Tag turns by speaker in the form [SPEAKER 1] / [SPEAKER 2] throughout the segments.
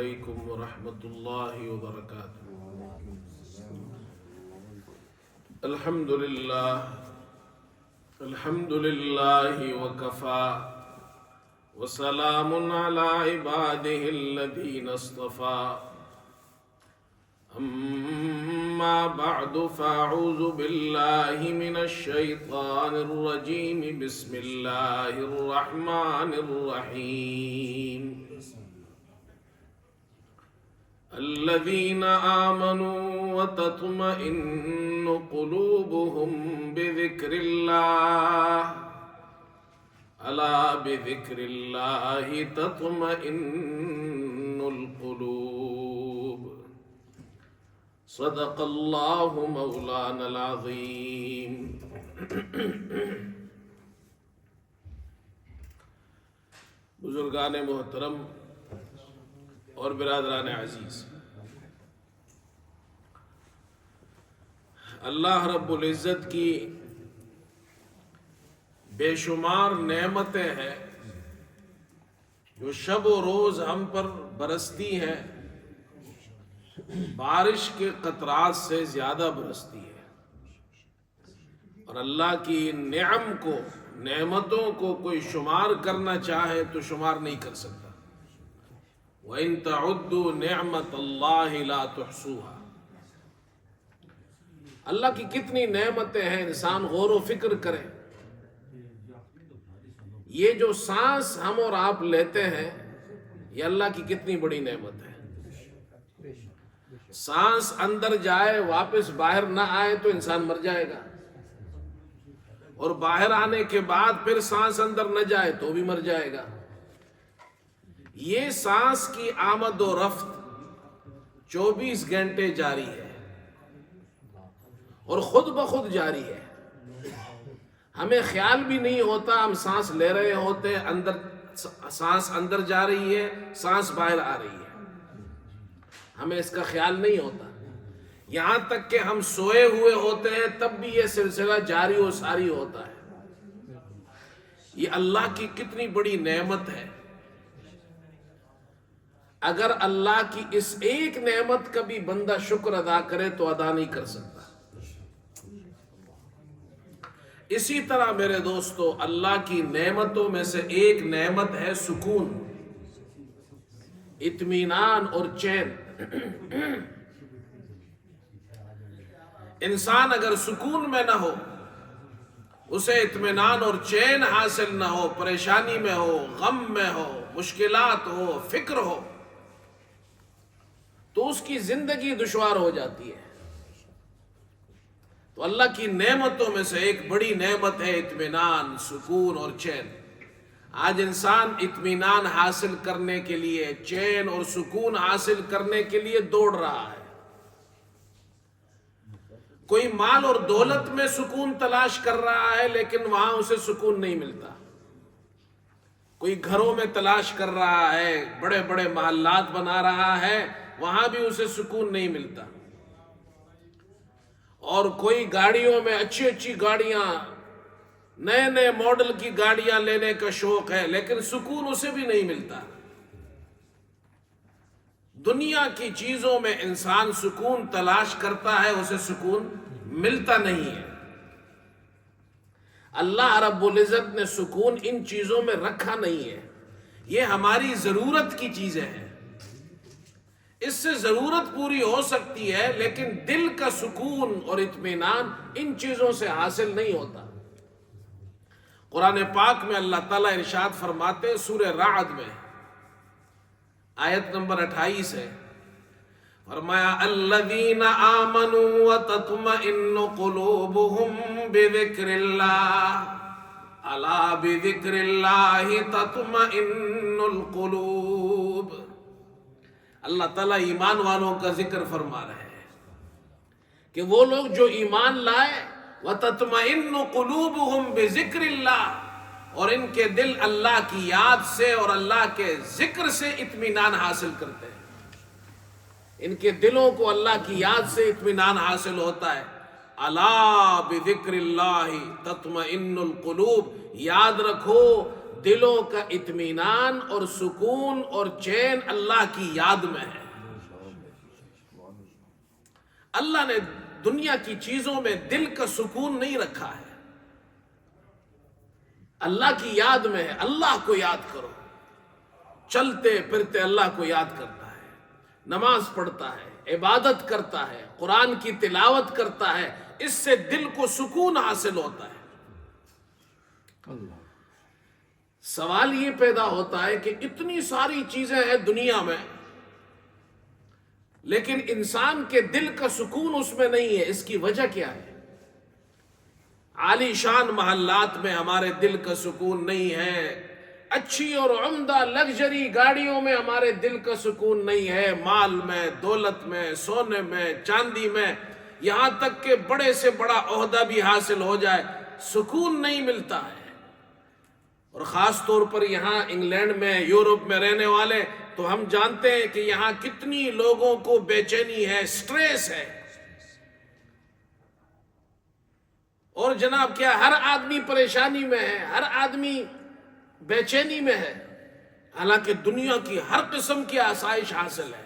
[SPEAKER 1] علیکم ورحمۃ اللہ وبرکاتہ۔ الحمد للہ وکفی وسلام علی عبادہ الذین اصطفی، اما بعد فاعوذ باللہ من الشیطان الرجیم، بسم اللہ الرحمن الرحیم۔ الذین آمنوا وتطمئن قلوبهم بذکر اللہ، الا بذکر اللہ تطمئن القلوب۔ صدق اللہ مولانا العظیم۔ بزرگان محترم اور برادران عزیز، اللہ رب العزت کی بے شمار نعمتیں ہیں جو شب و روز ہم پر برستی ہیں، بارش کے قطرات سے زیادہ برستی ہے، اور اللہ کی نعم کو، نعمتوں کو کوئی شمار کرنا چاہے تو شمار نہیں کر سکتا۔ وَإِن تَعُدُّوا نِعْمَةَ اللَّهِ لَا تُحْصُوهَا۔ اللہ کی کتنی نعمتیں ہیں، انسان غور و فکر کرے۔ یہ جو سانس ہم اور آپ لیتے ہیں، یہ اللہ کی کتنی بڑی نعمت ہے۔ سانس اندر جائے واپس باہر نہ آئے تو انسان مر جائے گا، اور باہر آنے کے بعد پھر سانس اندر نہ جائے تو بھی مر جائے گا۔ یہ سانس کی آمد و رفت 24 گھنٹے جاری ہے، اور خود بخود جاری ہے۔ ہمیں خیال بھی نہیں ہوتا، ہم سانس لے رہے ہوتے ہیں، سانس اندر جا رہی ہے، سانس باہر آ رہی ہے، ہمیں اس کا خیال نہیں ہوتا۔ یہاں تک کہ ہم سوئے ہوئے ہوتے ہیں تب بھی یہ سلسلہ جاری و ساری ہوتا ہے۔ یہ اللہ کی کتنی بڑی نعمت ہے۔ اگر اللہ کی اس ایک نعمت کا بھی بندہ شکر ادا کرے تو ادا نہیں کر سکتا۔ اسی طرح میرے دوستو، اللہ کی نعمتوں میں سے ایک نعمت ہے سکون، اطمینان اور چین۔ انسان اگر سکون میں نہ ہو، اسے اطمینان اور چین حاصل نہ ہو، پریشانی میں ہو، غم میں ہو، مشکلات ہو، فکر ہو، تو اس کی زندگی دشوار ہو جاتی ہے۔ تو اللہ کی نعمتوں میں سے ایک بڑی نعمت ہے اطمینان، سکون اور چین۔ آج انسان اطمینان حاصل کرنے کے لیے، چین اور سکون حاصل کرنے کے لیے دوڑ رہا ہے۔ کوئی مال اور دولت میں سکون تلاش کر رہا ہے، لیکن وہاں اسے سکون نہیں ملتا۔ کوئی گھروں میں تلاش کر رہا ہے، بڑے بڑے محلات بنا رہا ہے، وہاں بھی اسے سکون نہیں ملتا۔ اور کوئی گاڑیوں میں اچھی اچھی گاڑیاں، نئے نئے ماڈل کی گاڑیاں لینے کا شوق ہے، لیکن سکون اسے بھی نہیں ملتا۔ دنیا کی چیزوں میں انسان سکون تلاش کرتا ہے، اسے سکون ملتا نہیں ہے۔ اللہ رب العزت نے سکون ان چیزوں میں رکھا نہیں ہے۔ یہ ہماری ضرورت کی چیزیں ہیں، اس سے ضرورت پوری ہو سکتی ہے، لیکن دل کا سکون اور اطمینان ان چیزوں سے حاصل نہیں ہوتا۔ قرآن پاک میں اللہ تعالیٰ ارشاد فرماتے ہیں، سورہ رعد میں آیت نمبر 28 ہے، فرمایا الذین آمنوا وتطمئن قلوبهم بذکر اللہ، الا بذکر اللہ تطمئن القلوب۔ اللہ تعالیٰ ایمان والوں کا ذکر فرما رہے ہیں کہ وہ لوگ جو ایمان لائے، وَتَطْمَئِنُّ قُلُوبُهُمْ بِذِكْرِ اللَّهِ، اور ان کے دل اللہ کی یاد سے اور اللہ کے ذکر سے اطمینان حاصل کرتے ہیں۔ ان کے دلوں کو اللہ کی یاد سے اطمینان حاصل ہوتا ہے۔ الا بذکر اللہ تطمئن القلوب، یاد رکھو دلوں کا اطمینان اور سکون اور چین اللہ کی یاد میں ہے۔ اللہ نے دنیا کی چیزوں میں دل کا سکون نہیں رکھا ہے، اللہ کی یاد میں ہے۔ اللہ کو یاد کرو، چلتے پھرتے اللہ کو یاد کرتا ہے، نماز پڑھتا ہے، عبادت کرتا ہے، قرآن کی تلاوت کرتا ہے، اس سے دل کو سکون حاصل ہوتا ہے۔ سوال یہ پیدا ہوتا ہے کہ اتنی ساری چیزیں ہیں دنیا میں، لیکن انسان کے دل کا سکون اس میں نہیں ہے، اس کی وجہ کیا ہے؟ عالی شان محلات میں ہمارے دل کا سکون نہیں ہے، اچھی اور عمدہ لگژری گاڑیوں میں ہمارے دل کا سکون نہیں ہے، مال میں، دولت میں، سونے میں، چاندی میں، یہاں تک کہ بڑے سے بڑا عہدہ بھی حاصل ہو جائے، سکون نہیں ملتا ہے۔ اور خاص طور پر یہاں انگلینڈ میں، یورپ میں رہنے والے تو ہم جانتے ہیں کہ یہاں کتنی لوگوں کو بے چینی ہے، سٹریس ہے، اور جناب کیا ہر آدمی پریشانی میں ہے، ہر آدمی بے چینی میں ہے، حالانکہ دنیا کی ہر قسم کی آسائش حاصل ہے۔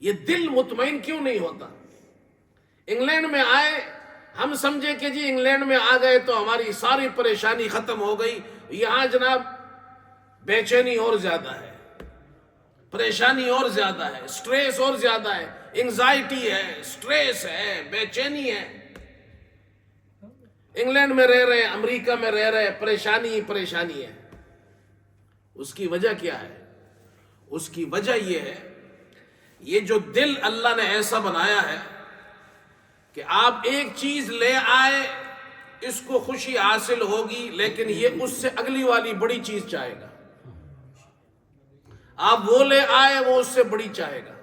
[SPEAKER 1] یہ دل مطمئن کیوں نہیں ہوتا؟ انگلینڈ میں آئے، ہم سمجھے کہ جی انگلینڈ میں آ گئے تو ہماری ساری پریشانی ختم ہو گئی، یہاں جناب بے چینی اور زیادہ ہے، پریشانی اور زیادہ ہے، سٹریس اور زیادہ ہے، انگزائٹی ہے، سٹریس ہے، بے چینی ہے۔ انگلینڈ میں رہ رہے، امریکہ میں رہ رہے، پریشانی ہی پریشانی ہے۔ اس کی وجہ کیا ہے؟ اس کی وجہ یہ ہے، یہ جو دل اللہ نے ایسا بنایا ہے کہ آپ ایک چیز لے آئے، اس کو خوشی حاصل ہوگی، لیکن یہ اس سے اگلی والی بڑی چیز چاہے گا۔ آپ وہ لے آئے، وہ اس سے بڑی چاہے گا۔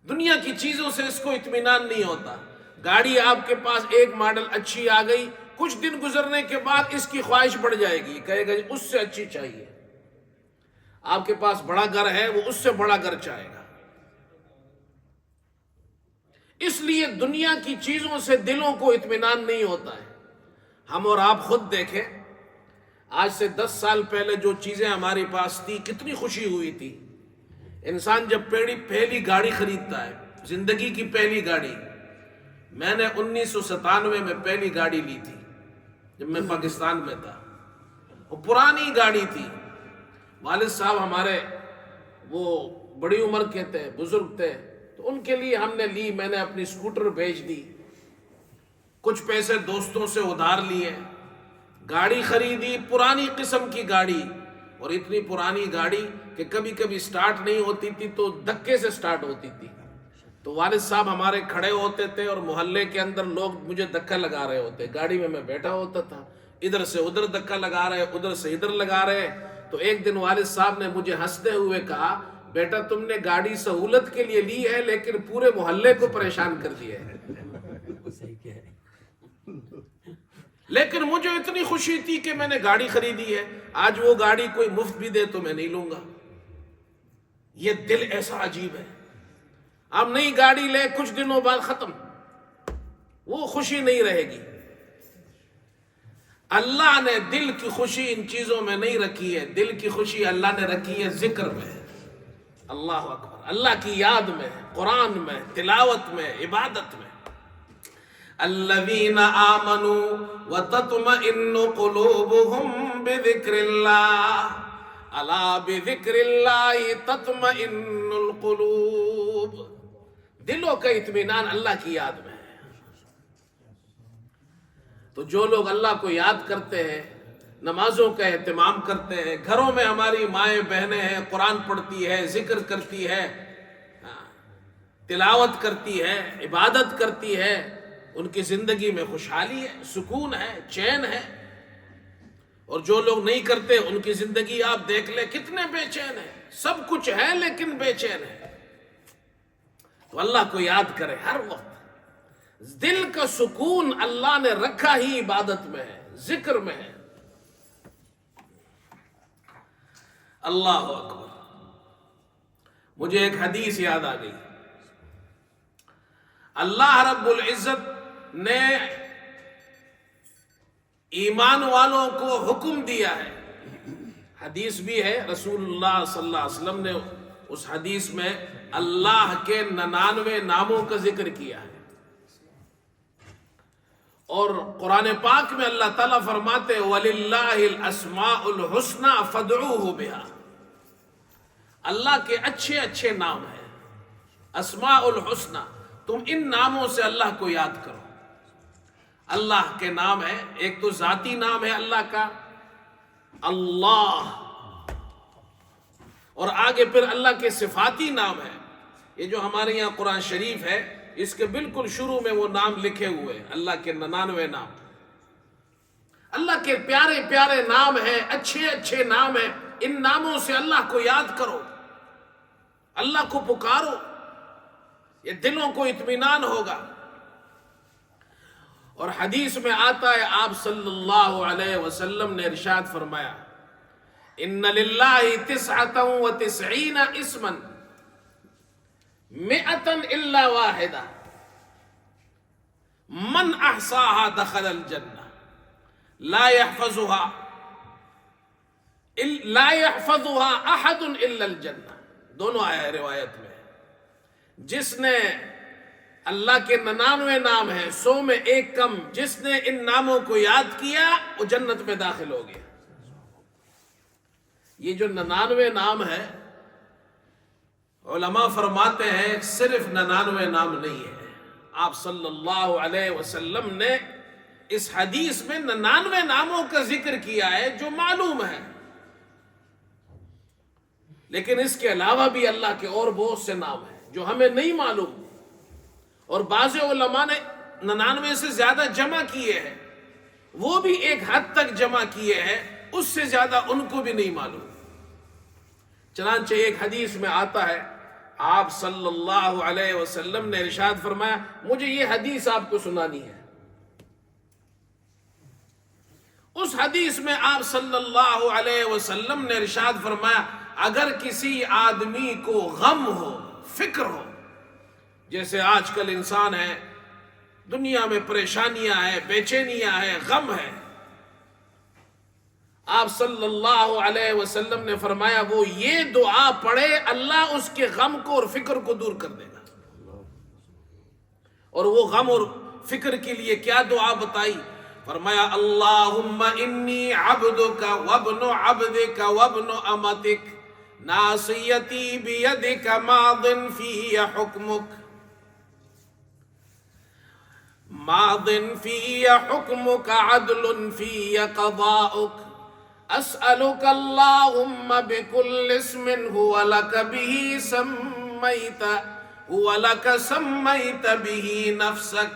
[SPEAKER 1] دنیا کی چیزوں سے اس کو اطمینان نہیں ہوتا۔ گاڑی آپ کے پاس ایک ماڈل اچھی آ گئی، کچھ دن گزرنے کے بعد اس کی خواہش بڑھ جائے گی، کہے گا اس سے اچھی چاہیے۔ آپ کے پاس بڑا گھر ہے، وہ اس سے بڑا گھر چاہے گا۔ اس لیے دنیا کی چیزوں سے دلوں کو اطمینان نہیں ہوتا ہے۔ ہم اور آپ خود دیکھیں، آج سے 10 سال پہلے جو چیزیں ہمارے پاس تھی، کتنی خوشی ہوئی تھی۔ انسان جب پہلی گاڑی خریدتا ہے، زندگی کی پہلی گاڑی، میں نے 1997 میں پہلی گاڑی لی تھی جب میں پاکستان میں تھا، وہ پرانی گاڑی تھی۔ والد صاحب ہمارے وہ بڑی عمر کے تھے، بزرگ تھے، تو ان کے لیے ہم نے لی، میں نے اپنی سکوٹر بیچ دی، کچھ پیسے دوستوں سے ادھار لیے، گاڑی خریدی، پرانی قسم کی گاڑی، اور اتنی پرانی گاڑی کہ کبھی کبھی سٹارٹ نہیں ہوتی تھی تو دھکے سے سٹارٹ ہوتی تھی۔ تو والد صاحب ہمارے کھڑے ہوتے تھے اور محلے کے اندر لوگ مجھے دھکا لگا رہے ہوتے، گاڑی میں بیٹھا ہوتا تھا، ادھر سے ادھر دھکا لگا رہے، ادھر سے ادھر لگا رہے۔ تو ایک دن والد صاحب نے مجھے ہنستے ہوئے کہا، بیٹا تم نے گاڑی سہولت کے لیے لی ہے، لیکن پورے محلے کو پریشان کر دیا ہے۔ لیکن مجھے اتنی خوشی تھی کہ میں نے گاڑی خریدی ہے، آج وہ گاڑی کوئی مفت بھی دے تو میں نہیں لوں گا۔ یہ دل ایسا عجیب ہے، اب نئی گاڑی لے، کچھ دنوں بعد ختم، وہ خوشی نہیں رہے گی۔ اللہ نے دل کی خوشی ان چیزوں میں نہیں رکھی ہے، دل کی خوشی اللہ نے رکھی ہے ذکر میں، اللہ اکبر، اللہ کی یاد میں، قرآن میں، تلاوت میں، عبادت میں۔ الذین آمنوا وتطمئن قلوبهم بذکر اللہ الا بذکر اللہ تطمئن القلوب۔ دلوں کا اطمینان اللہ کی یاد میں ہے۔ تو جو لوگ اللہ کو یاد کرتے ہیں، نمازوں کا اہتمام کرتے ہیں، گھروں میں ہماری مائیں بہنیں ہیں، قرآن پڑھتی ہے، ذکر کرتی ہے، تلاوت کرتی ہے، عبادت کرتی ہے، ان کی زندگی میں خوشحالی ہے، سکون ہے، چین ہے۔ اور جو لوگ نہیں کرتے، ان کی زندگی آپ دیکھ لیں کتنے بے چین ہیں، سب کچھ ہے لیکن بے چین ہے۔ تو اللہ کو یاد کرے ہر وقت، دل کا سکون اللہ نے رکھا ہی عبادت میں ہے، ذکر میں ہے۔ اللہ اکبر۔ مجھے ایک حدیث یاد آ گئی، اللہ رب العزت نے ایمان والوں کو حکم دیا ہے. حدیث بھی ہے، رسول اللہ صلی اللہ علیہ وسلم نے اس حدیث میں اللہ کے 99 ناموں کا ذکر کیا ہے. اور قرآن پاک میں اللہ تعالیٰ فرماتے وَلِلَّهِ الْأَسْمَاءُ الْحُسْنَى فَادْعُوهُ بِهَا. اللہ کے اچھے اچھے نام ہیں، اسماء الحسنى. تم ان ناموں سے اللہ کو یاد کرو. اللہ کے نام ہے، ایک تو ذاتی نام ہے اللہ کا اللہ، اور آگے پھر اللہ کے صفاتی نام ہے. یہ جو ہمارے یہاں قرآن شریف ہے اس کے بالکل شروع میں وہ نام لکھے ہوئے، اللہ کے 99 نام. اللہ کے پیارے پیارے نام ہیں، اچھے اچھے نام ہیں. ان ناموں سے اللہ کو یاد کرو، اللہ کو پکارو، یہ دلوں کو اطمینان ہوگا. اور حدیث میں آتا ہے، آپ صلی اللہ علیہ وسلم نے ارشاد فرمایا ان للہ 99 اسما 100 الا واحدہ من احصاها دخل الجنہ لا يحفظها احد الا الجنہ. دونوں آیا ہے روایت میں. جس نے اللہ کے 99 نام ہیں، 100 میں ایک کم، جس نے ان ناموں کو یاد کیا وہ جنت میں داخل ہو گیا. یہ جو 99 نام ہے، علماء فرماتے ہیں صرف 99 نام نہیں ہے. آپ صلی اللہ علیہ وسلم نے اس حدیث میں 99 ناموں کا ذکر کیا ہے جو معلوم ہے، لیکن اس کے علاوہ بھی اللہ کے اور بہت سے نام ہیں جو ہمیں نہیں معلوم. اور بعض علماء نے 99 سے زیادہ جمع کیے ہیں، وہ بھی ایک حد تک جمع کیے ہیں، اس سے زیادہ ان کو بھی نہیں معلوم. چنانچہ ایک حدیث میں آتا ہے، آپ صلی اللہ علیہ وسلم نے ارشاد فرمایا، مجھے یہ حدیث آپ کو سنانی ہے. اس حدیث میں آپ صلی اللہ علیہ وسلم نے ارشاد فرمایا، اگر کسی آدمی کو غم ہو، فکر ہو، جیسے آج کل انسان ہے، دنیا میں پریشانیاں ہیں، بے چینیاں ہیں، غم ہے، آپ صلی اللہ علیہ وسلم نے فرمایا وہ یہ دعا پڑھے، اللہ اس کے غم کو اور فکر کو دور کر دے گا. اور وہ غم اور فکر کے لیے کیا دعا بتائی؟ فرمایا اللہم انی عبدک وابن عبدک وابن امتک ناصیتی بیدک ماض فی حکمک عدل فی قضاؤک اسألک اللہم بکل اسم هو لک سمیت به نفسک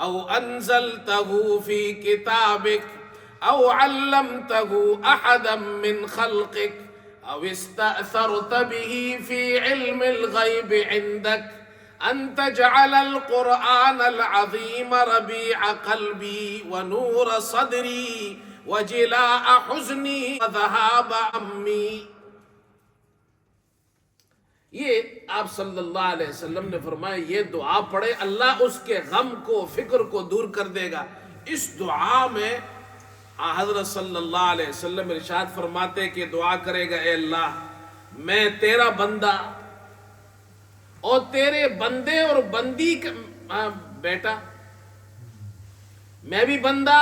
[SPEAKER 1] او انزلته فی کتابک او علمته احدا من خلقک او استأثرت به فی علم الغیب عندک ان تجعل القرآن العظیم ربیع قلبی ونور صدری وجلاء حزنی وذہاب امی. یہ آپ صلی اللہ علیہ وسلم نے فرمایا یہ دعا پڑھے، اللہ اس کے غم کو، فکر کو دور کر دے گا. اس دعا میں حضرت صلی اللہ علیہ وسلم ارشاد فرماتے کہ دعا کرے گا، اے اللہ میں تیرا بندہ اور تیرے بندے اور بندی کا بیٹا، میں بھی بندہ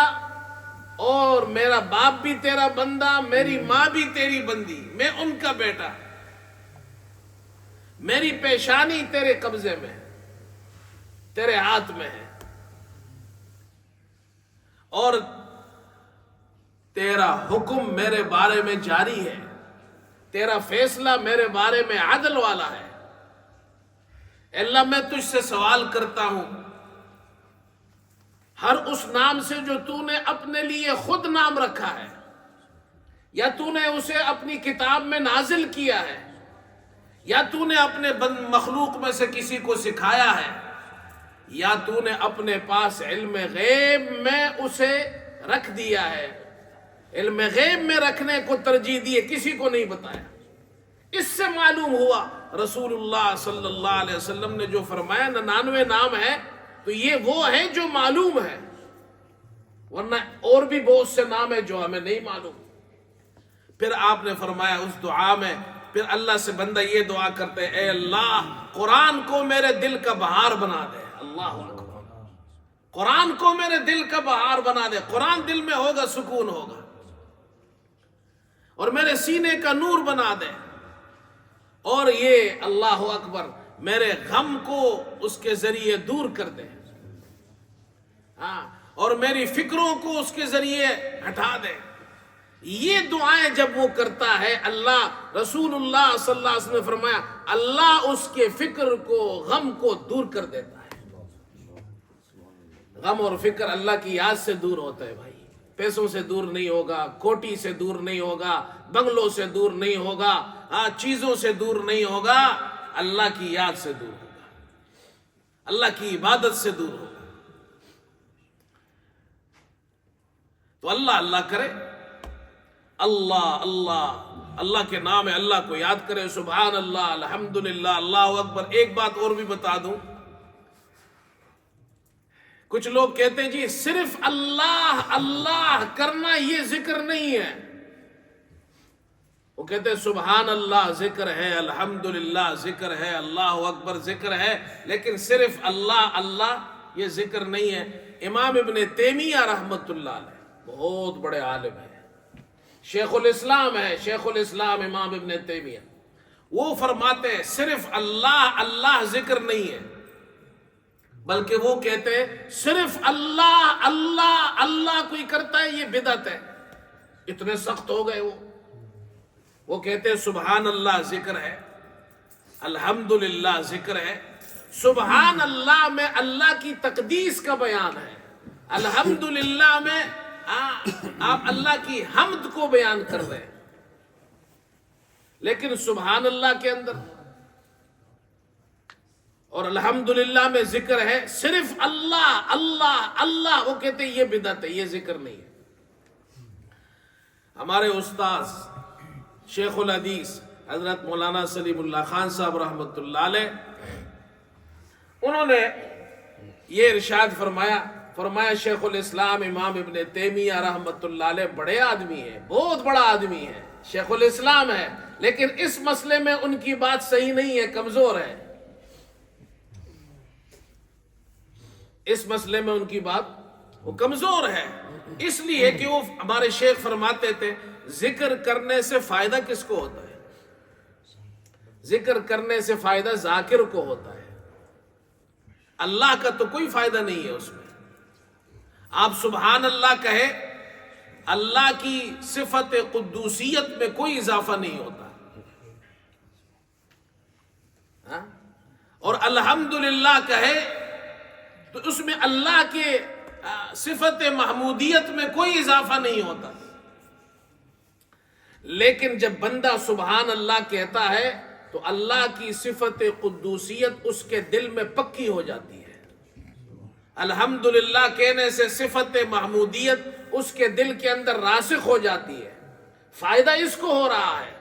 [SPEAKER 1] اور میرا باپ بھی تیرا بندہ، میری ماں بھی تیری بندی، میں ان کا بیٹا، میری پیشانی تیرے قبضے میں ہے، تیرے ہاتھ میں ہے، اور تیرا حکم میرے بارے میں جاری ہے، تیرا فیصلہ میرے بارے میں عدل والا ہے. اللہ میں تجھ سے سوال کرتا ہوں ہر اس نام سے جو تو نے اپنے لیے خود نام رکھا ہے، یا تو نے اسے اپنی کتاب میں نازل کیا ہے، یا تو نے اپنے مخلوق میں سے کسی کو سکھایا ہے، یا تو نے اپنے پاس علم غیب میں اسے رکھ دیا ہے. علم غیب میں رکھنے کو ترجیح دی ہے، کسی کو نہیں بتایا. اس سے معلوم ہوا رسول اللہ صلی اللہ علیہ وسلم نے جو فرمایا 99 نام ہے، تو یہ وہ ہے جو معلوم ہے. ورنہ اور بھی بہت سے نام ہیں جو ہمیں نہیں معلوم۔ پھر آپ نے فرمایا اس دعا میں پھر اللہ سے بندہ یہ دعا کرتے اے اللہ قرآن کو میرے دل کا بہار بنا دے۔ اللہ اکبر، قرآن کو میرے دل کا بہار بنا دے۔ قرآن دل میں ہوگا سکون ہوگا، اور میرے سینے کا نور بنا دے، اور یہ اللہ اکبر میرے غم کو اس کے ذریعے دور کر دے، ہاں، اور میری فکروں کو اس کے ذریعے ہٹا دے۔ یہ دعائیں جب وہ کرتا ہے، اللہ رسول اللہ صلی اللہ علیہ وسلم نے فرمایا اللہ اس کے فکر کو غم کو دور کر دیتا ہے۔ غم اور فکر اللہ کی یاد سے دور ہوتا ہے بھائی، پیسوں سے دور نہیں ہوگا، کوٹی سے دور نہیں ہوگا، بنگلوں سے دور نہیں ہوگا، چیزوں سے دور نہیں ہوگا، اللہ کی یاد سے دور ہوگا، اللہ کی عبادت سے دور ہوگا۔ تو اللہ اللہ کرے، اللہ اللہ اللہ کے نام ہے، اللہ کو یاد کرے، سبحان اللہ، الحمدللہ، اللہ اکبر۔ ایک بات اور بھی بتا دوں، کچھ لوگ کہتے ہیں جی صرف اللہ اللہ کرنا یہ ذکر نہیں ہے۔ وہ کہتے ہیں سبحان اللہ ذکر ہے، الحمدللہ ذکر ہے، اللہ اکبر ذکر ہے، لیکن صرف اللہ اللہ یہ ذکر نہیں ہے۔ امام ابن تیمیہ رحمت اللہ علیہ بہت بڑے عالم ہیں، شیخ الاسلام ہے، شیخ الاسلام امام ابن تیمیہ، وہ فرماتے ہیں صرف اللہ اللہ ذکر نہیں ہے، بلکہ وہ کہتے ہیں صرف اللہ اللہ اللہ کوئی کرتا ہے یہ بدعت ہے۔ اتنے سخت ہو گئے وہ کہتے ہیں سبحان اللہ ذکر ہے، الحمدللہ ذکر ہے۔ سبحان اللہ میں اللہ کی تقدیس کا بیان ہے، الحمدللہ میں آپ اللہ کی حمد کو بیان کر رہے ہیں، لیکن سبحان اللہ کے اندر اور الحمدللہ میں ذکر ہے صرف اللہ اللہ اللہ، وہ کہتے ہیں یہ بدعت ہے، یہ ذکر نہیں ہے۔ ہمارے استاذ شیخ الحدیث حضرت مولانا سلیم اللہ خان صاحب رحمۃ اللہ علیہ، انہوں نے یہ ارشاد فرمایا شیخ الاسلام امام ابن تیمیہ رحمۃ اللہ علیہ بڑے آدمی ہیں، بہت بڑا آدمی ہے، شیخ الاسلام ہے، لیکن اس مسئلے میں ان کی بات صحیح نہیں ہے، کمزور ہے۔ اس مسئلے میں ان کی بات وہ کمزور ہے، اس لیے کہ وہ ہمارے شیخ فرماتے تھے ذکر کرنے سے فائدہ کس کو ہوتا ہے؟ ذکر کرنے سے فائدہ ذاکر کو ہوتا ہے، اللہ کا تو کوئی فائدہ نہیں ہے اس میں۔ آپ سبحان اللہ کہے، اللہ کی صفت قدوسیت میں کوئی اضافہ نہیں ہوتا، اور الحمدللہ کہے تو اس میں اللہ کے صفت محمودیت میں کوئی اضافہ نہیں ہوتا۔ لیکن جب بندہ سبحان اللہ کہتا ہے تو اللہ کی صفت قدوسیت اس کے دل میں پکی ہو جاتی ہے۔ الحمدللہ کہنے سے صفت محمودیت اس کے دل کے اندر راسخ ہو جاتی ہے، فائدہ اس کو ہو رہا ہے۔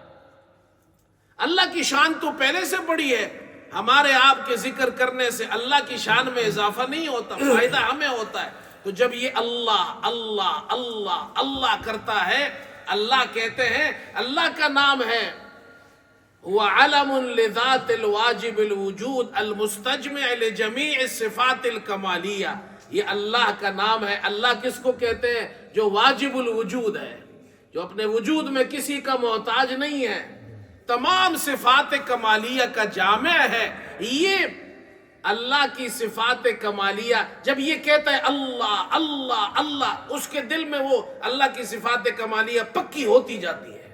[SPEAKER 1] اللہ کی شان تو پہلے سے بڑی ہے، ہمارے آپ کے ذکر کرنے سے اللہ کی شان میں اضافہ نہیں ہوتا، فائدہ ہمیں ہوتا ہے۔ تو جب یہ اللہ اللہ اللہ اللہ کرتا ہے، اللہ کہتے ہیں اللہ کا نام ہے وَعَلَمٌ لِذَاتِ الْوَاجِبِ الْوُجُودِ الْمُسْتَجْمِعِ لِجَمِيعِ الصِّفَاتِ الْكَمَالِيَّةِ، یہ اللہ کا نام ہے۔ اللہ کس کو کہتے ہیں؟ جو واجب الوجود ہے، جو اپنے وجود میں کسی کا محتاج نہیں ہے، تمام صفات کمالیہ کا جامع ہے۔ یہ اللہ کی صفات کمالیہ جب یہ کہتا ہے اللہ اللہ اللہ، اس کے دل میں وہ اللہ کی صفات کمالیہ پکی ہوتی جاتی ہے،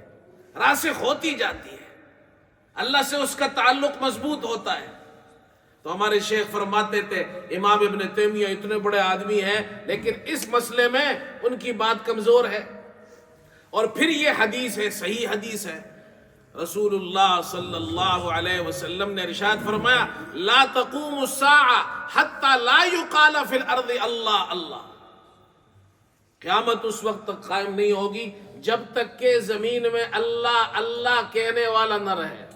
[SPEAKER 1] راسخ ہوتی جاتی ہے، اللہ سے اس کا تعلق مضبوط ہوتا ہے۔ تو ہمارے شیخ فرماتے تھے امام ابن تیمیہ اتنے بڑے آدمی ہیں، لیکن اس مسئلے میں ان کی بات کمزور ہے۔ اور پھر یہ حدیث ہے، صحیح حدیث ہے، رسول اللہ صلی اللہ علیہ وسلم نے ارشاد فرمایا لا تقوم الساعة حتى لا يقال في الارض اللہ اللہ، قیامت اس وقت تک قائم نہیں ہوگی جب تک کہ زمین میں اللہ اللہ کہنے والا نہ رہے۔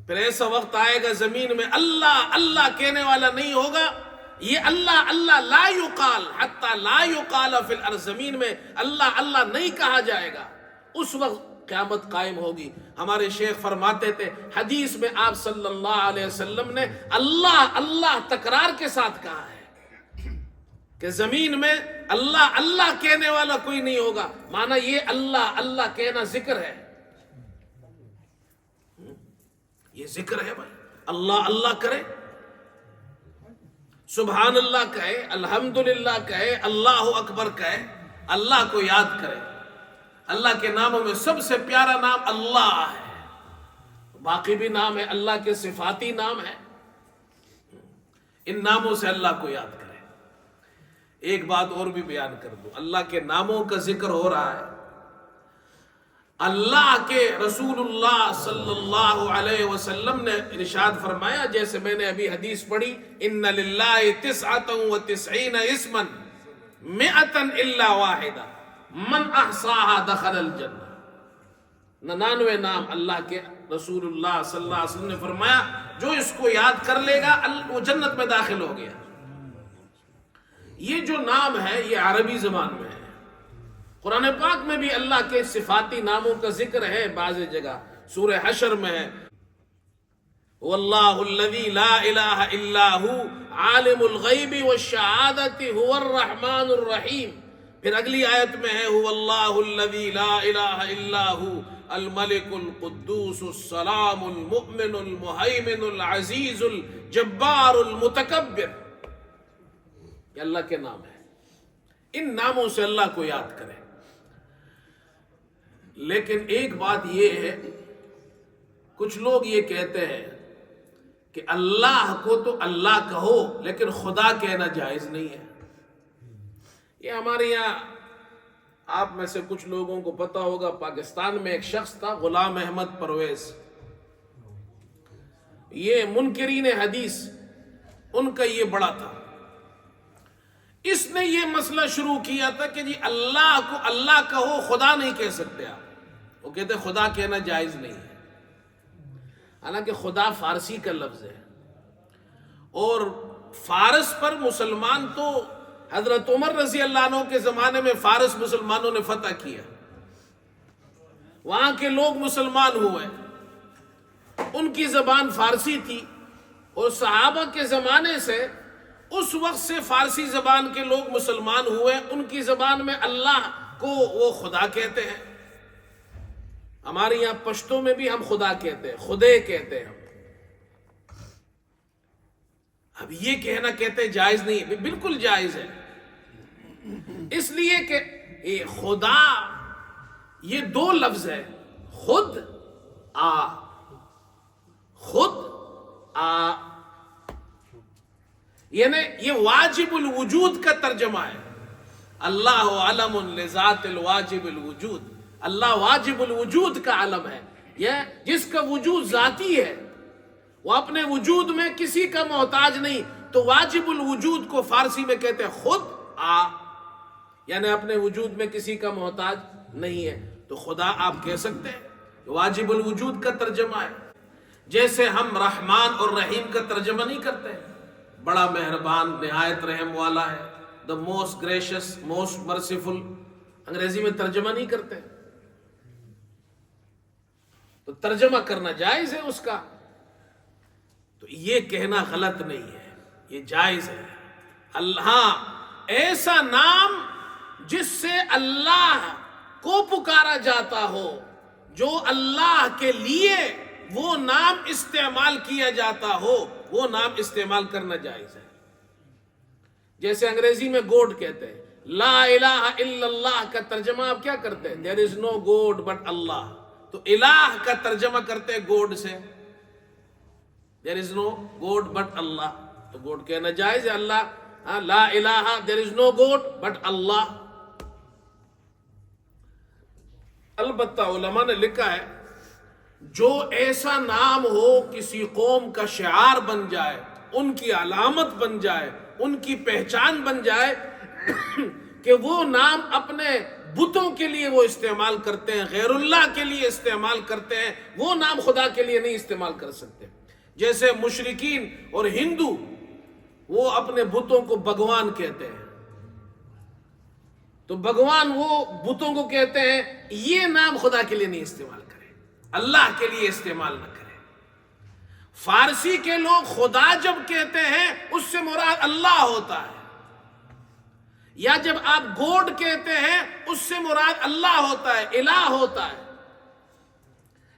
[SPEAKER 1] پھر ایسا وقت آئے گا زمین میں اللہ اللہ کہنے والا نہیں ہوگا، یہ اللہ اللہ لا یقال حتی لا یقال فی الارض، زمین میں اللہ اللہ نہیں کہا جائے گا، اس وقت قیامت قائم ہوگی۔ ہمارے شیخ فرماتے تھے حدیث میں آپ صلی اللہ علیہ وسلم نے اللہ اللہ تکرار کے ساتھ کہا ہے کہ زمین میں اللہ اللہ کہنے والا کوئی نہیں ہوگا، مانا یہ اللہ اللہ کہنا ذکر ہے، یہ ذکر ہے بھائی، اللہ اللہ کرے، سبحان اللہ کہے، الحمدللہ کہے، اللہ اکبر کہے، اللہ کو یاد کرے۔ اللہ کے ناموں میں سب سے پیارا نام اللہ ہے، باقی بھی نام ہے اللہ کے صفاتی نام ہے، ان ناموں سے اللہ کو یاد کرے۔ ایک بات اور بھی بیان کر دوں، اللہ کے ناموں کا ذکر ہو رہا ہے، اللہ کے رسول اللہ صلی اللہ علیہ وسلم نے ارشاد فرمایا، جیسے میں نے ابھی حدیث پڑھی، ان للہ 99 اسما 100 الا واحدہ من احصاها دخل الجنہ۔ 99 نام اللہ کے رسول اللہ صلی اللہ علیہ وسلم نے فرمایا جو اس کو یاد کر لے گا وہ جنت میں داخل ہو گیا۔ یہ جو نام ہے یہ عربی زبان میں ہے، قرآن پاک میں بھی اللہ کے صفاتی ناموں کا ذکر ہے، بعض جگہ سورہ حشر میں ہے، واللہ الذی لا الہ الا ہو عالم الغیب والشہادۃ هو الرحمن الرحیم۔ پھر اگلی آیت میں ہے هو اللہ الذی لا الہ الا ہو الملک القدوس السلام المؤمن المہیمن العزیز الجبار المتکبر۔ یہ اللہ کے نام ہے، ان ناموں سے اللہ کو یاد کرے۔ لیکن ایک بات یہ ہے، کچھ لوگ یہ کہتے ہیں کہ اللہ کو تو اللہ کہو لیکن خدا کہنا جائز نہیں ہے۔ یہ ہمارے یہاں آپ میں سے کچھ لوگوں کو پتا ہوگا، پاکستان میں ایک شخص تھا غلام احمد پرویز، یہ منکرین حدیث ان کا یہ بڑا تھا۔ اس نے یہ مسئلہ شروع کیا تھا کہ جی اللہ کو اللہ کہو، خدا نہیں کہہ سکتے آپ۔ وہ کہتے خدا کہنا جائز نہیں ہے، حالانکہ خدا فارسی کا لفظ ہے، اور فارس پر مسلمان تو حضرت عمر رضی اللہ عنہ کے زمانے میں فارس مسلمانوں نے فتح کیا، وہاں کے لوگ مسلمان ہوئے، ان کی زبان فارسی تھی، اور صحابہ کے زمانے سے اس وقت سے فارسی زبان کے لوگ مسلمان ہوئے، ان کی زبان میں اللہ کو وہ خدا کہتے ہیں۔ ہمارے یہاں پشتوں میں بھی ہم خدا کہتے ہیں، خدے کہتے ہیں۔ اب یہ کہنا کہتے جائز نہیں ہے، بالکل جائز ہے، اس لیے کہ یہ خدا یہ دو لفظ ہے، خود آ، خود آ، یعنی یہ واجب الوجود کا ترجمہ ہے۔ اللہ علم لذات الواجب الوجود، اللہ واجب الوجود کا علم ہے، یہ جس کا وجود ذاتی ہے، وہ اپنے وجود میں کسی کا محتاج نہیں، تو واجب الوجود کو فارسی میں کہتے ہیں خود آ، یعنی اپنے وجود میں کسی کا محتاج نہیں ہے، تو خدا آپ کہہ سکتے ہیں، واجب الوجود کا ترجمہ ہے۔ جیسے ہم رحمان اور رحیم کا ترجمہ نہیں کرتے، بڑا مہربان نہایت رحم والا ہے، the most gracious most merciful، انگریزی میں ترجمہ نہیں کرتے، تو ترجمہ کرنا جائز ہے اس کا، تو یہ کہنا غلط نہیں ہے، یہ جائز ہے۔ اللہ ایسا نام جس سے اللہ کو پکارا جاتا ہو، جو اللہ کے لیے وہ نام استعمال کیا جاتا ہو، وہ نام استعمال کرنا جائز ہے۔ جیسے انگریزی میں گوڈ کہتے ہیں، لا الہ الا اللہ کا ترجمہ آپ کیا کرتے ہیں؟ there is no God but Allah، تو الہ کا ترجمہ کرتے ہیں گوڈ سے، there is no God but Allah، تو گوڈ کہنا جائز ہے، اللہ لا الہ there is no God but Allah۔ البتہ علماء نے لکھا ہے جو ایسا نام ہو کسی قوم کا شعار بن جائے، ان کی علامت بن جائے، ان کی پہچان بن جائے کہ وہ نام اپنے بتوں کے لیے وہ استعمال کرتے ہیں، غیر اللہ کے لیے استعمال کرتے ہیں، وہ نام خدا کے لیے نہیں استعمال کر سکتے۔ جیسے مشرکین اور ہندو وہ اپنے بتوں کو بھگوان کہتے ہیں. تو بھگوان وہ بتوں کو کہتے ہیں. یہ نام خدا کے لیے نہیں استعمال کرے، اللہ کے لیے استعمال نہ کرے. فارسی کے لوگ خدا جب کہتے ہیں اس سے مراد اللہ ہوتا ہے، یا جب آپ گوڈ کہتے ہیں اس سے مراد اللہ ہوتا ہے، الہ ہوتا ہے.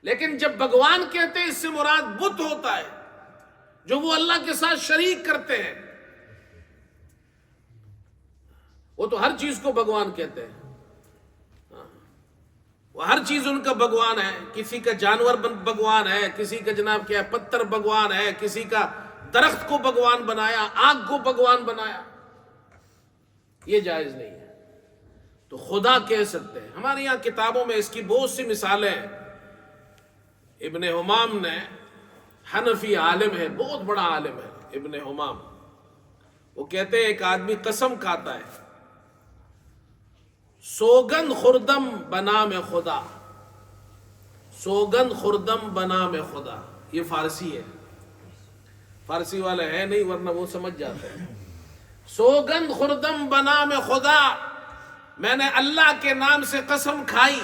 [SPEAKER 1] لیکن جب بھگوان کہتے ہیں اس سے مراد بت ہوتا ہے جو وہ اللہ کے ساتھ شریک کرتے ہیں. وہ تو ہر چیز کو بھگوان کہتے ہیں، وہ ہر چیز ان کا بھگوان ہے. کسی کا جانور بھگوان ہے، کسی کا جناب کیا ہے پتھر بھگوان ہے، کسی کا درخت کو بھگوان بنایا، آگ کو بھگوان بنایا. یہ جائز نہیں ہے. تو خدا کہہ سکتے ہیں. ہمارے یہاں کتابوں میں اس کی بہت سی مثالیں ہیں. ابن حمام نے، حنفی عالم ہے، بہت بڑا عالم ہے ابن حمام. وہ کہتے ہیں ایک آدمی قسم کھاتا ہے، سوگند خوردم بنام خدا، سوگند خوردم بنام خدا. یہ فارسی ہے، فارسی والے ہے نہیں ورنہ وہ سمجھ جاتے ہیں. سوگند خوردم بنام خدا، میں نے اللہ کے نام سے قسم کھائی.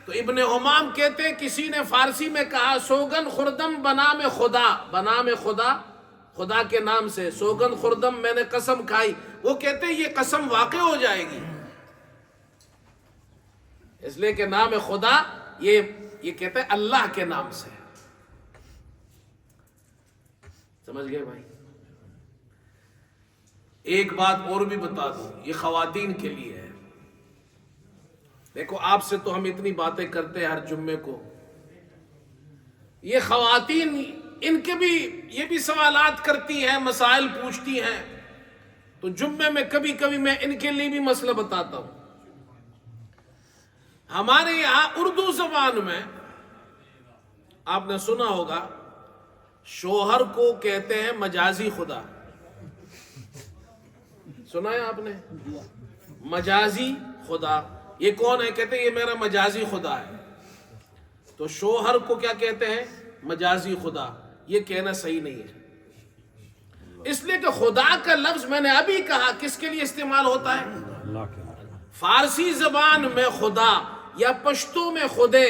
[SPEAKER 1] تو ابن حمام کہتے ہیں کسی نے فارسی میں کہا سوگند خوردم بنام خدا، بنام خدا، خدا کے نام سے سوگند خوردم میں نے قسم کھائی. وہ کہتے ہیں یہ قسم واقع ہو جائے گی، اس لیے کہ نام خدا یہ کہتے ہیں اللہ کے نام سے. سمجھ گئے بھائی؟ ایک بات اور بھی بتا دوں، یہ خواتین کے لیے ہے. دیکھو آپ سے تو ہم اتنی باتیں کرتے ہیں ہر جمعے کو، یہ خواتین ان کے بھی یہ بھی سوالات کرتی ہیں، مسائل پوچھتی ہیں. تو جمعے میں کبھی کبھی میں ان کے لیے بھی مسئلہ بتاتا ہوں. ہمارے یہاں اردو زبان میں آپ نے سنا ہوگا شوہر کو کہتے ہیں مجازی خدا. سنا ہے آپ نے؟ مجازی خدا. یہ کون ہے؟ کہتے ہیں یہ میرا مجازی خدا ہے. تو شوہر کو کیا کہتے ہیں؟ مجازی خدا. یہ کہنا صحیح نہیں ہے، اس لیے کہ خدا کا لفظ میں نے ابھی کہا کس کے لیے استعمال ہوتا ہے؟ فارسی زبان میں خدا یا پشتو میں خدے،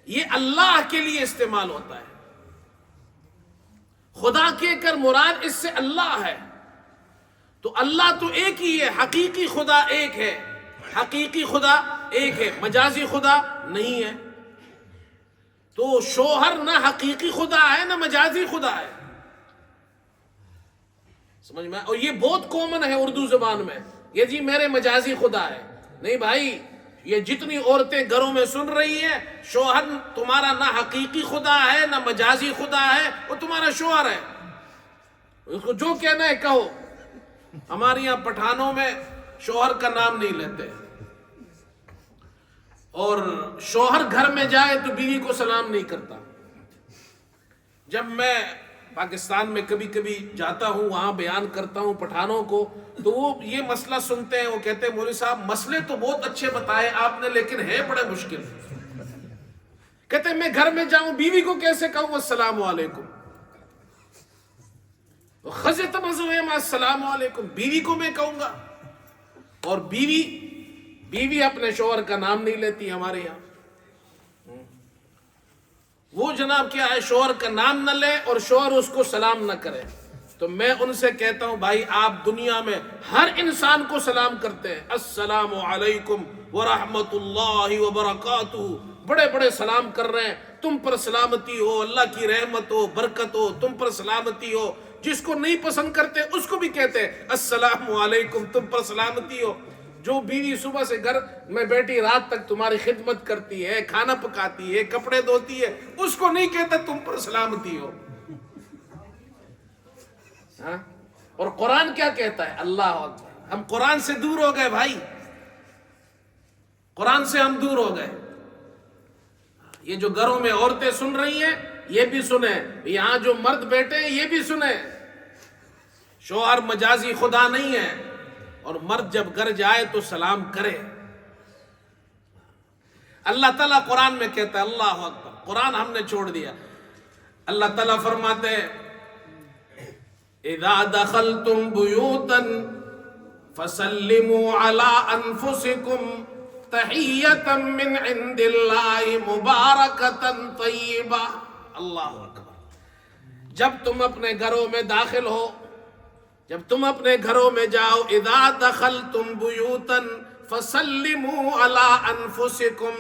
[SPEAKER 1] یہ اللہ کے لیے استعمال ہوتا ہے. خدا کہہ کر مراد اس سے اللہ ہے. تو اللہ تو ایک ہی ہے، حقیقی خدا ایک ہے، حقیقی خدا ایک ہے، مجازی خدا نہیں ہے. تو شوہر نہ حقیقی خدا ہے نہ مجازی خدا ہے. سمجھ میں؟ اور یہ بہت کامن ہے اردو زبان میں، یہ جی میرے مجازی خدا ہے. نہیں بھائی، یہ جتنی عورتیں گھروں میں سن رہی ہیں، شوہر تمہارا نہ حقیقی خدا ہے نہ مجازی خدا ہے، وہ تمہارا شوہر ہے. اس کو جو کہنا ہے کہو. ہمارے یہاں پٹھانوں میں شوہر کا نام نہیں لیتے، اور شوہر گھر میں جائے تو بیوی کو سلام نہیں کرتا. جب میں پاکستان میں کبھی کبھی جاتا ہوں، وہاں بیان کرتا ہوں پٹھانوں کو، تو وہ یہ مسئلہ سنتے ہیں. وہ کہتے ہیں مولوی صاحب مسئلے تو بہت اچھے بتائے آپ نے، لیکن ہے بڑے مشکل. کہتے ہیں میں گھر میں جاؤں بیوی کو کیسے کہوں السلام علیکم؟ خزِ تمزویم السلام علیکم، بیوی کو میں کہوں گا. اور بیوی اپنے شوہر کا نام نہیں لیتی ہمارے یہاں. وہ جناب کیا ہے، شوہر کا نام نہ لے اور شوہر اس کو سلام نہ کرے. تو میں ان سے کہتا ہوں بھائی آپ دنیا میں ہر انسان کو سلام کرتے ہیں، السلام علیکم ورحمۃ اللہ وبرکاتہ، بڑے بڑے سلام کر رہے ہیں. تم پر سلامتی ہو، اللہ کی رحمت ہو، برکت ہو، تم پر سلامتی ہو. جس کو نہیں پسند کرتے اس کو بھی کہتے ہیں السلام علیکم، تم پر سلامتی ہو. جو بیوی صبح سے گھر میں بیٹھی رات تک تمہاری خدمت کرتی ہے، کھانا پکاتی ہے، کپڑے دھوتی ہے، اس کو نہیں کہتا تم پر سلامتی ہو. ہاں؟ اور قرآن کیا کہتا ہے؟ اللہ اکبر. ہم قرآن سے دور ہو گئے بھائی، قرآن سے ہم دور ہو گئے. یہ جو گھروں میں عورتیں سن رہی ہیں یہ بھی سنیں، یہاں جو مرد بیٹھے ہیں یہ بھی سنیں. شوہر مجازی خدا نہیں ہے، اور مرد جب گھر جائے تو سلام کرے. اللہ تعالیٰ قرآن میں کہتا ہے، اللہ اکبر، قرآن ہم نے چھوڑ دیا. اللہ تعالیٰ فرماتے ہیں اذا دخلتم بیوتا فسلموا علی انفسکم تحیۃ من عند اللہ مبارکۃ طیبہ. اللہ اکبر. جب تم اپنے گھروں میں داخل ہو، جب تم اپنے گھروں میں جاؤ، اذا دخلتم بیوتا فسلموا علی انفسکم،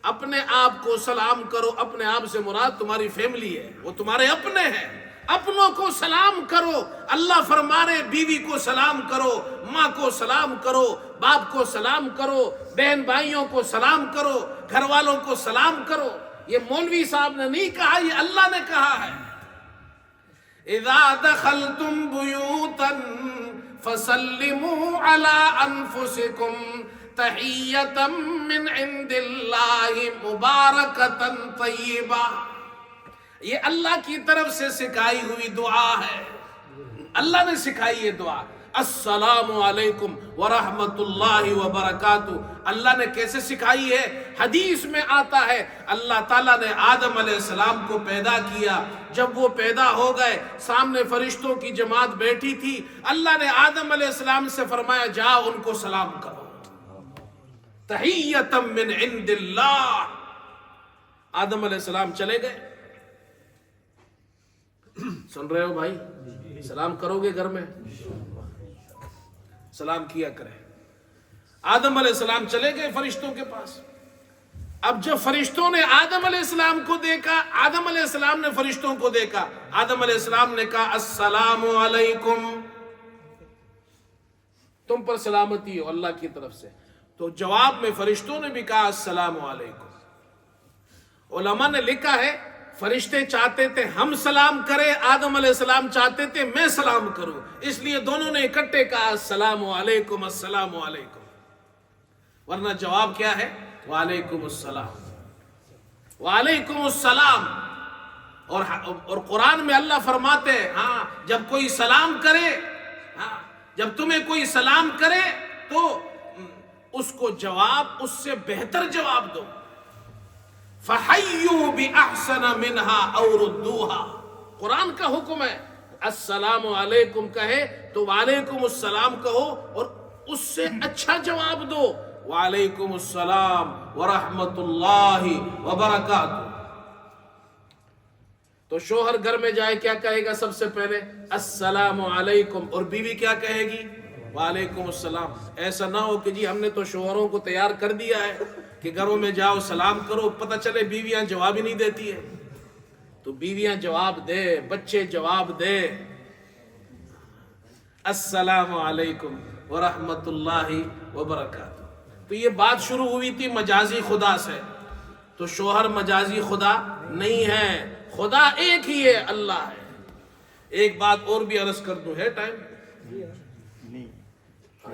[SPEAKER 1] اپنے آپ کو سلام کرو. اپنے آپ سے مراد تمہاری فیملی ہے، وہ تمہارے اپنے ہیں. اپنوں کو سلام کرو. اللہ فرما رہے بیوی کو سلام کرو، ماں کو سلام کرو، باپ کو سلام کرو، بہن بھائیوں کو سلام کرو، گھر والوں کو سلام کرو. یہ مولوی صاحب نے نہیں کہا، یہ اللہ نے کہا ہے. اذا دخلتم بیوتا فسلموا علی انفسکم تحیۃ من عند اللہ مبارکۃ طیبہ. یہ اللہ کی طرف سے سکھائی ہوئی دعا ہے. اللہ نے سکھائی یہ دعا، السلام علیکم ورحمۃ اللہ وبرکاتہ. اللہ نے کیسے سکھائی ہے؟ حدیث میں آتا ہے اللہ تعالیٰ نے آدم علیہ السلام کو پیدا کیا. جب وہ پیدا ہو گئے، سامنے فرشتوں کی جماعت بیٹھی تھی. اللہ نے آدم علیہ السلام سے فرمایا جاؤ ان کو سلام کرو، تحیۃ من عند اللہ. آدم علیہ السلام چلے گئے. سن رہے ہو بھائی؟ سلام کرو گے گھر میں؟ سلام کیا کریں. آدم علیہ السلام چلے گئے فرشتوں کے پاس. اب جب فرشتوں نے آدم علیہ السلام کو دیکھا، آدم علیہ السلام نے فرشتوں کو دیکھا، آدم علیہ السلام نے کہا السلام علیکم، تم پر سلامتی ہو اللہ کی طرف سے. تو جواب میں فرشتوں نے بھی کہا السلام علیکم. علماء نے لکھا ہے فرشتے چاہتے تھے ہم سلام کریں، آدم علیہ السلام چاہتے تھے میں سلام کروں، اس لیے دونوں نے اکٹھے کہا السلام علیکم السلام علیکم. ورنہ جواب کیا ہے؟ وعلیکم السلام وعلیکم السلام. اور قرآن میں اللہ فرماتے ہیں ہاں جب کوئی سلام کرے، ہاں جب تمہیں کوئی سلام کرے تو اس کو جواب، اس سے بہتر جواب دو. فَحَيُّوا بِأَحْسَنَ مِنْهَا أَوْ رُدُّوهَا. قرآن کا حکم ہے السلام علیکم کہے تو وعلیکم السلام کہو اور اس سے اچھا جواب دو، وعلیکم السلام ورحمۃ اللہ وبرکاتہ. تو شوہر گھر میں جائے کیا کہے گا؟ سب سے پہلے السلام علیکم، اور بیوی کیا کہے گی؟ وعلیکم السلام. ایسا نہ ہو کہ جی ہم نے تو شوہروں کو تیار کر دیا ہے کہ گھروں میں جاؤ سلام کرو، پتہ چلے بیویاں جواب ہی نہیں دیتی ہے. تو بیویاں جواب دے، بچے جواب دے. السلام علیکم ورحمۃ اللہ وبرکاتہ. تو یہ بات شروع ہوئی تھی مجازی خدا سے. تو شوہر مجازی خدا نہیں ہے، خدا ایک ہی ہے، اللہ ہے. ایک بات اور بھی عرض کر دوں، ہے ٹائم؟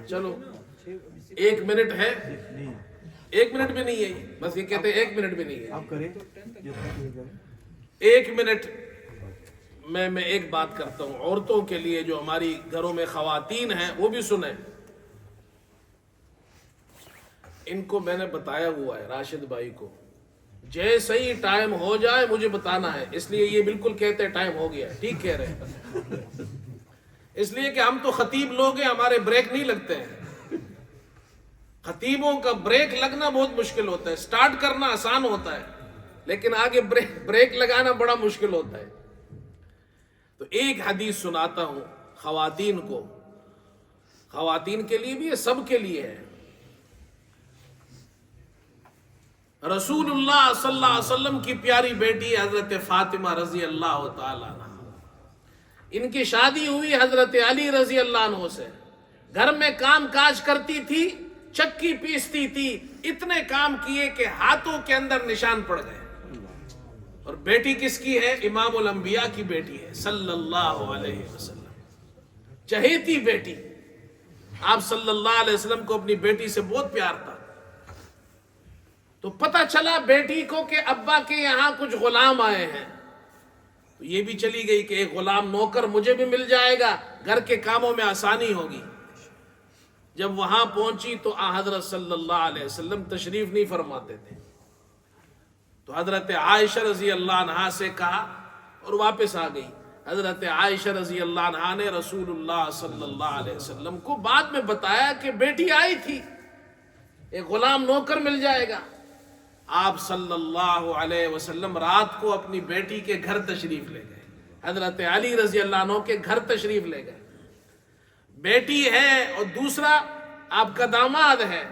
[SPEAKER 1] چلو 1 منٹ ہے. 1 منٹ بھی نہیں ہے، بس یہ کہتے ہیں 1 منٹ بھی نہیں ہے. 1 منٹ میں ایک بات کرتا ہوں عورتوں کے لیے جو ہماری گھروں میں خواتین ہیں وہ بھی سنیں. ان کو میں نے بتایا ہوا ہے، راشد بھائی کو، جیسے ہی ٹائم ہو جائے مجھے بتانا ہے. اس لیے یہ بالکل کہتے ہیں ٹائم ہو گیا ہے. ٹھیک کہہ رہے ہیں، اس لیے کہ ہم تو خطیب لوگ ہیں، ہمارے بریک نہیں لگتے ہیں. خطیبوں کا بریک لگنا بہت مشکل ہوتا ہے. سٹارٹ کرنا آسان ہوتا ہے لیکن آگے بریک لگانا بڑا مشکل ہوتا ہے. تو ایک حدیث سناتا ہوں خواتین کو، خواتین کے لیے بھی ہے، سب کے لیے ہے. رسول اللہ صلی اللہ علیہ وسلم کی پیاری بیٹی حضرت فاطمہ رضی اللہ تعالیٰ عنہ، ان کی شادی ہوئی حضرت علی رضی اللہ عنہ سے. گھر میں کام کاج کرتی تھی، چکی پیستی تھی، اتنے کام کیے کہ ہاتھوں کے اندر نشان پڑ گئے. اور بیٹی کس کی ہے؟ امام الانبیاء کی بیٹی ہے صلی اللہ علیہ وسلم. چہیتی بیٹی. آپ صلی اللہ علیہ وسلم کو اپنی بیٹی سے بہت پیار تھا. تو پتہ چلا بیٹی کو کہ ابا کے یہاں کچھ غلام آئے ہیں. تو یہ بھی چلی گئی کہ ایک غلام نوکر مجھے بھی مل جائے گا، گھر کے کاموں میں آسانی ہوگی. جب وہاں پہنچی تو حضرت صلی اللہ علیہ وسلم تشریف نہیں فرماتے تھے. تو حضرت عائشہ رضی اللہ عنہا سے کہا اور واپس آ گئی. حضرت عائشہ رضی اللہ عنہا نے رسول اللہ صلی اللہ علیہ وسلم کو بعد میں بتایا کہ بیٹی آئی تھی، ایک غلام نوکر مل جائے گا۔ آپ صلی اللہ علیہ وسلم رات کو اپنی بیٹی کے گھر تشریف لے گئے، حضرت علی رضی اللہ عنہ کے گھر تشریف لے گئے۔ بیٹی ہے اور دوسرا آپ کا داماد ہے،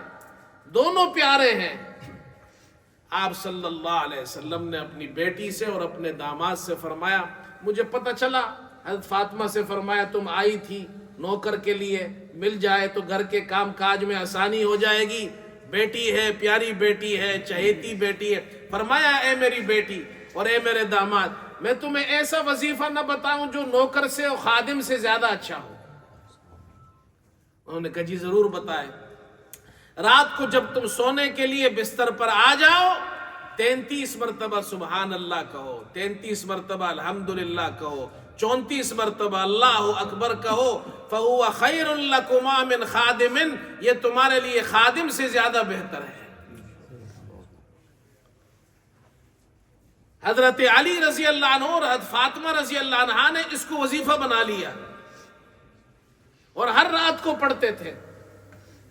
[SPEAKER 1] دونوں پیارے ہیں۔ آپ صلی اللہ علیہ وسلم نے اپنی بیٹی سے اور اپنے داماد سے فرمایا مجھے پتہ چلا، حضرت فاطمہ سے فرمایا تم آئی تھی نوکر کے لیے، مل جائے تو گھر کے کام کاج میں آسانی ہو جائے گی، بیٹی ہے، پیاری بیٹی ہے، چہیتی بیٹی ہے۔ فرمایا اے میری بیٹی اور اے میرے داماد، میں تمہیں ایسا وظیفہ نہ بتاؤں جو نوکر سے اور خادم سے زیادہ اچھا ہو؟ انہوں نے کہا جی ضرور بتائے۔ رات کو جب تم سونے کے لیے بستر پر آ جاؤ 33 مرتبہ سبحان اللہ کہو، 33 مرتبہ الحمدللہ کہو، 34 مرتبہ اللہ اکبر کہو، فَهُوَ خَيْرٌ لَكُمَا مِنْ خَادِمٍ، یہ تمہارے لیے خادم سے زیادہ بہتر ہے۔ حضرت علی رضی اللہ عنہ اور حضرت فاطمہ رضی اللہ عنہ نے اس کو وظیفہ بنا لیا اور ہر رات کو پڑھتے تھے،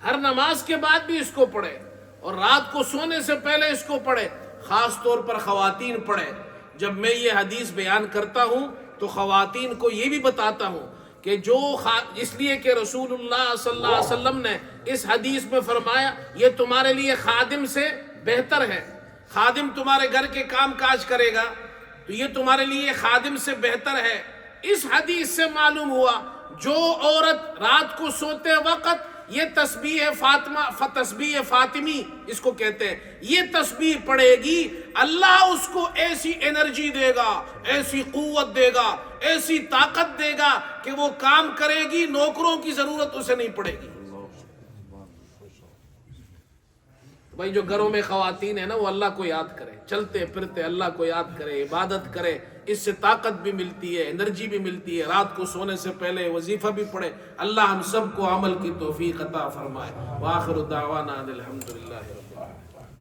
[SPEAKER 1] ہر نماز کے بعد بھی اس کو پڑھے اور رات کو سونے سے پہلے اس کو پڑھے، خاص طور پر خواتین پڑھے۔ جب میں یہ حدیث بیان کرتا ہوں تو خواتین کو یہ بھی بتاتا ہوں کہ اس لیے کہ رسول اللہ صلی اللہ علیہ وسلم نے اس حدیث میں فرمایا یہ تمہارے لیے خادم سے بہتر ہے، خادم تمہارے گھر کے کام کاج کرے گا تو یہ تمہارے لیے خادم سے بہتر ہے۔ اس حدیث سے معلوم ہوا جو عورت رات کو سوتے وقت یہ تسبیح تسبیح فاطمی اس کو کہتے ہیں، یہ تسبیح پڑھے گی، اللہ اس کو ایسی انرجی دے گا، ایسی قوت دے گا، ایسی طاقت دے گا کہ وہ کام کرے گی، نوکروں کی ضرورت اسے نہیں پڑے گی۔ بھائی جو گھروں میں خواتین ہیں نا وہ اللہ کو یاد کرے، چلتے پھرتے اللہ کو یاد کرے، عبادت کرے، اس سے طاقت بھی ملتی ہے، انرجی بھی ملتی ہے، رات کو سونے سے پہلے وظیفہ بھی پڑھے۔ اللہ ہم سب کو عمل کی توفیق عطا فرمائے۔ وآخر دعوانا الحمدللہ رب العالمین۔